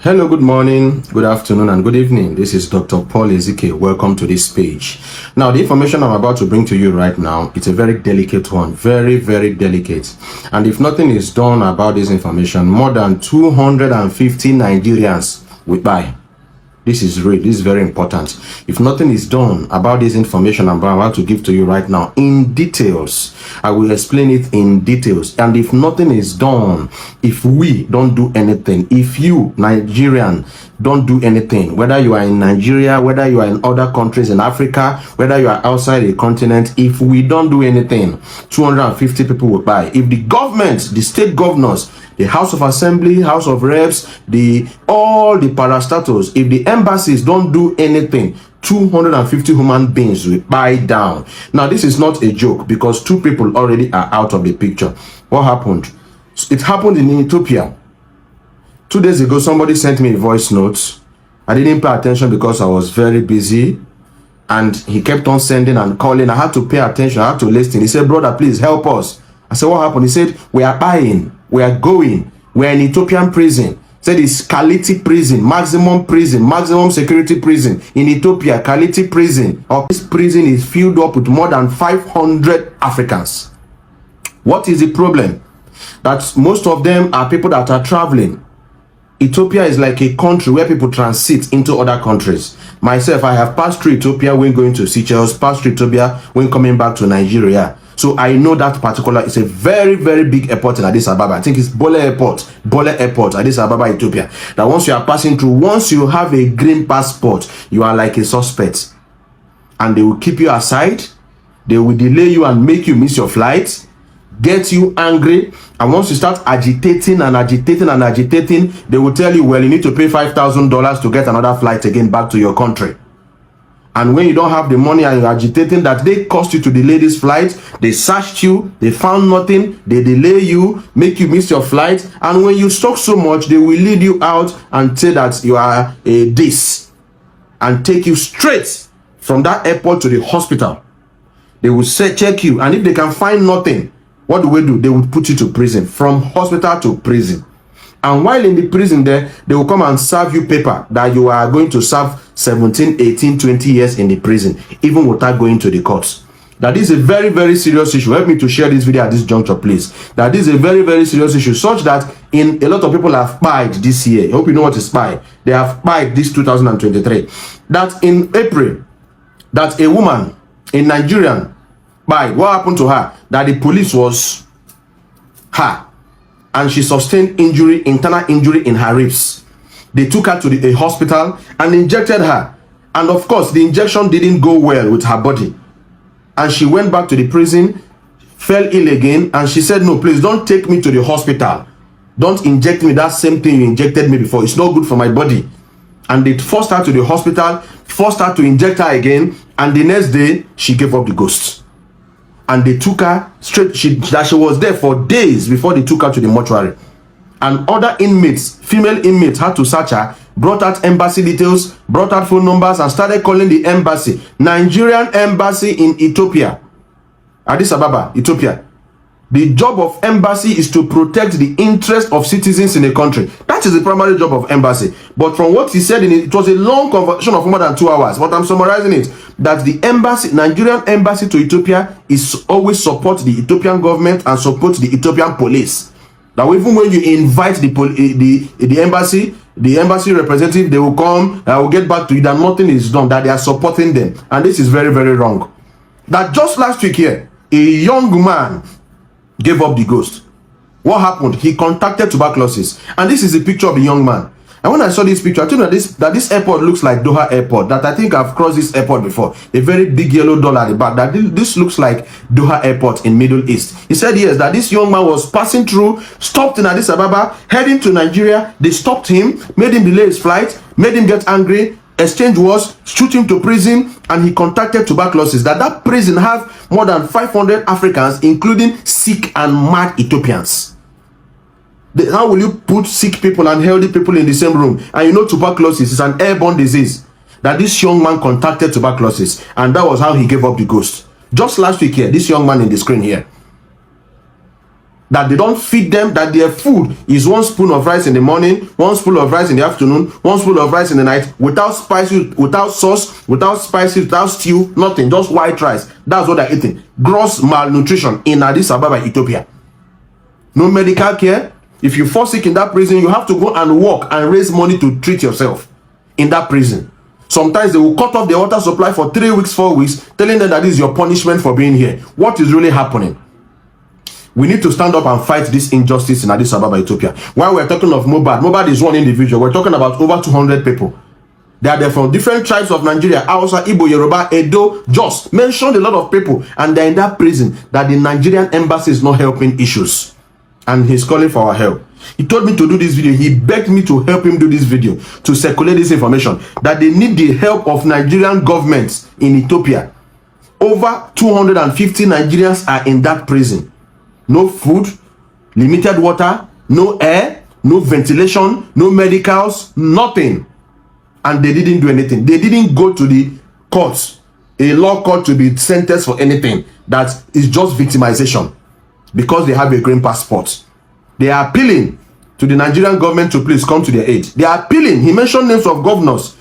Hello, good morning, good afternoon, and good evening. This is Dr. Paul Ezike. Welcome to this page. Now, the information I'm about to bring to you right now, it's a very delicate one, very delicate. And if nothing is done about this information, more than 250 Nigerians will die. This is real. This is very important. If nothing is done about this information I'm about to give to you right now in details, I will explain it in details. And if nothing is done, if we don't do anything, if you, Nigerian, don't do anything, whether you are in Nigeria, whether you are in other countries in Africa, whether you are outside a continent, if we don't do anything, 250 people will die. If the government, the state governors, the House of Assembly, House of Reps, all the parastatals, if the embassies don't do anything, 250 human beings will buy down. Now, this is not a joke because two people already are out of the picture. What happened? It happened in Ethiopia. 2 days ago, somebody sent me a voice note. I didn't pay attention because I was very busy. And he kept on sending and calling. I had to pay attention. I had to listen. He said, brother, please help us. I said, what happened? He said, we are buying. We are going. We're in Ethiopian prison. Said it's Kaliti prison, maximum security prison in Ethiopia. Kaliti prison. This prison is filled up with more than 500 Africans. What is the problem? That most of them are people that are traveling. Ethiopia is like a country where people transit into other countries. Myself, I have passed through Ethiopia when going to Seychelles, passed through Ethiopia when coming back to Nigeria. So I know that particular, it's a very big airport in Addis Ababa. I think it's Bole Airport, Addis Ababa, Ethiopia. That once you are passing through, once you have a green passport, you are like a suspect. And they will keep you aside. They will delay you and make you miss your flight, get you angry. And once you start agitating, they will tell you, well, you need to pay $5,000 to get another flight again back to your country. And when you don't have the money and you're agitating that they cost you to delay this flight, they searched you, they found nothing, they delay you, make you miss your flight. And when you talk so much, they will lead you out and say that you are a this and take you straight from that airport to the hospital. They will say, check you. And if they can find nothing, what do? They will put you to prison, from hospital to prison. And while in the prison there, they will come and serve you paper that you are going to serve 17, 18, 20 years in the prison, even without going to the courts. That is a very serious issue. Help me to share this video at this juncture, please. That is a very serious issue, such that a lot of people have spied this year. I hope you know what is spy. They have spied this 2023. That in April, that a woman, a Nigerian, spied. What happened to her? That the police was her. And she sustained injury, internal injury in her ribs. They took her to a hospital and injected her. And of course, the injection didn't go well with her body. And she went back to the prison, fell ill again, and she said, no, please don't take me to the hospital. Don't inject me that same thing you injected me before. It's not good for my body. And they forced her to the hospital, forced her to inject her again, and the next day, she gave up the ghost. And they took her straight, she was there for days before they took her to the mortuary. And other inmates, female inmates, had to search her, brought out embassy details, brought out phone numbers, and started calling the embassy, Nigerian embassy in Ethiopia, Addis Ababa, Ethiopia. The job of embassy is to protect the interest of citizens in a country. That is the primary job of embassy. But from what he said, it was a long conversation of more than 2 hours. But I'm summarizing it. That the embassy, Nigerian embassy to Ethiopia, is always support the Ethiopian government and support the Ethiopian police. That even when you invite the embassy representative, they will come, I will get back to you, that nothing is done, that they are supporting them. And this is very wrong. That just last week here, a young man gave up the ghost. What happened? He contacted tuberculosis. And this is a picture of the young man. And when I saw this picture, I told you that this airport looks like Doha Airport. That I think I've crossed this airport before. A very big yellow doll at the back. That this looks like Doha Airport in Middle East. He said yes, that this young man was passing through, stopped in Addis Ababa, heading to Nigeria. They stopped him, made him delay his flight, made him get angry. Exchange was, shoot him to prison, and he contacted tuberculosis. That prison has more than 500 Africans, including sick and mad Ethiopians. How will you put sick people and healthy people in the same room? And you know tuberculosis is an airborne disease. That this young man contacted tuberculosis, and that was how he gave up the ghost. Just last week here, this young man in the screen here. that they don't feed them, that their food is 1 spoon of rice in the morning, 1 spoon of rice in the afternoon, 1 spoon of rice in the night, without spices, without sauce, without spices, without stew, nothing, just white rice. That's what they're eating. Gross malnutrition in Addis Ababa, Ethiopia. No medical care. If you fall sick in that prison, you have to go and work and raise money to treat yourself in that prison. Sometimes they will cut off the water supply for 3 weeks, 4 weeks, telling them that this is your punishment for being here. What is really happening? We need to stand up and fight this injustice in Addis Ababa, Ethiopia. While we're talking of Mohbad, Mohbad is one individual. We're talking about over 200 people. They are from different tribes of Nigeria, Hausa, Igbo, Yoruba, Edo, Jos. Mentioned a lot of people, and they're in that prison that the Nigerian embassy is not helping issues. And he's calling for our help. He told me to do this video. He begged me to help him do this video, to circulate this information, that they need the help of Nigerian governments in Ethiopia. Over 250 Nigerians are in that prison. No food, limited water, no air, no ventilation, no medicals, nothing. And they didn't do anything. They didn't go to the courts, a law court, to be sentenced for anything. That is just victimization because they have a green passport. They are appealing to the Nigerian government to please come to their aid. They are appealing. He mentioned names of governors.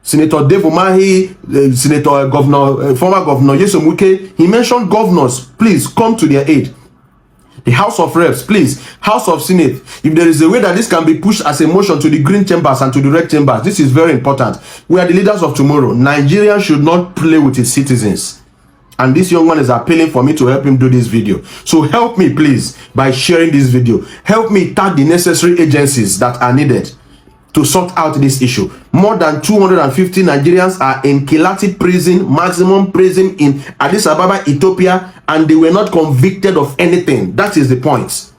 Senator Dave Umahi, Senator Governor, former Governor Nyesom Wike. He mentioned governors, please come to their aid. The House of Reps, please, House of Senate, if there is a way that this can be pushed as a motion to the green chambers and to the red chambers, this is very important. We are the leaders of tomorrow. Nigeria should not play with its citizens. And this young man is appealing for me to help him do this video. So help me, please, by sharing this video. Help me tag the necessary agencies that are needed to sort out this issue. More than 250 Nigerians are in Kilati prison, maximum prison in Addis Ababa, Ethiopia, and they were not convicted of anything. That is the point.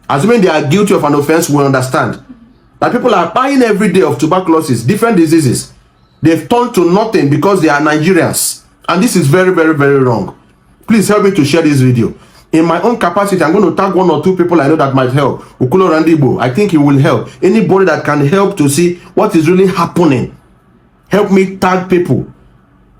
Assuming they are guilty of an offense, we understand that people are dying every day of tuberculosis, different diseases. They've turned to nothing because they are Nigerians. And this is very, very, very wrong. Please help me to share this video. In my own capacity, I'm going to tag 1 or 2 people I know that might help. Okulo Randibo, I think he will help. Anybody that can help to see what is really happening, help me tag people.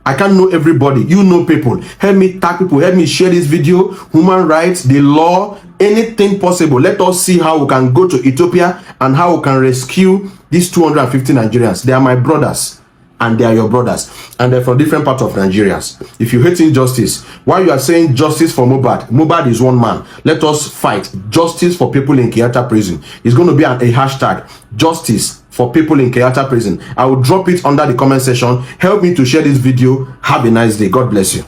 I can't know everybody. You know people. Help me tag people. Help me share this video. Human rights, the law, anything possible. Let us see how we can go to Ethiopia and how we can rescue these 250 Nigerians. They are my brothers. And they are your brothers, and they're from different parts of Nigerians. If you hate injustice, while you are saying justice for Mohbad, Mohbad is one man. Let us fight justice for people in Kiyata prison. It's going to be a hashtag, justice for people in Kiyata prison. I will drop it under the comment section. Help me to share this video. Have a nice day. God bless you.